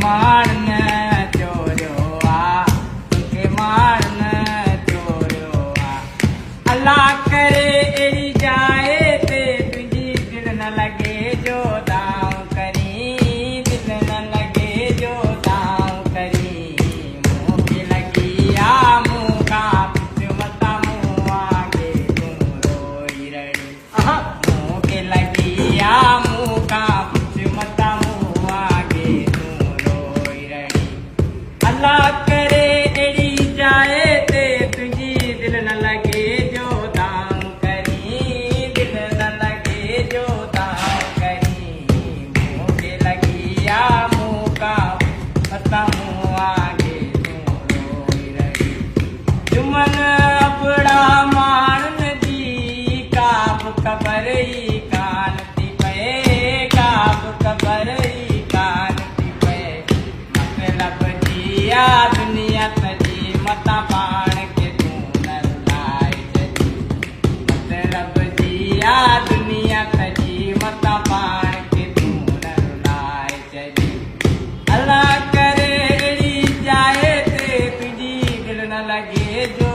मारन चोरियो आ तोखे मारन चोरियो आ अल्लाह करे अहिड़ी जाए ते तुंहिंजी दिल न लॻे जो दाऊं करी दिल न लॻे जो दाऊं करी मूंखे लॻी आ मूं खां पुछ मता मूं आगे तूं रोई रही मूंखे लॻी आ मूं खां पुछ मता मूं आगे तूं रोई रही अल्लाह करे अहिड़ी जाए ते तुंहिंजी दिल न लॻे जो दाऊं करी दिल न लॻे जो दाऊं करी मूंखे लॻी आ मूं खां मता मूं आगे तूं रोई रही जुमन अपड़ा माण्हुनि जी का बि ख़बर ई कान थी पए का बि ख़बर ई कान थी पए मतलब जी आ दुनिया सॼी मतां पाण खे तूं न रुलाए छॾी मतलब जी आ दुनिया सॼी मतां पाण खे तूं न रुलाए छॾी अल्लाह करे अहिड़ी जाए ते तुंहिंजी दिल न लॻे जो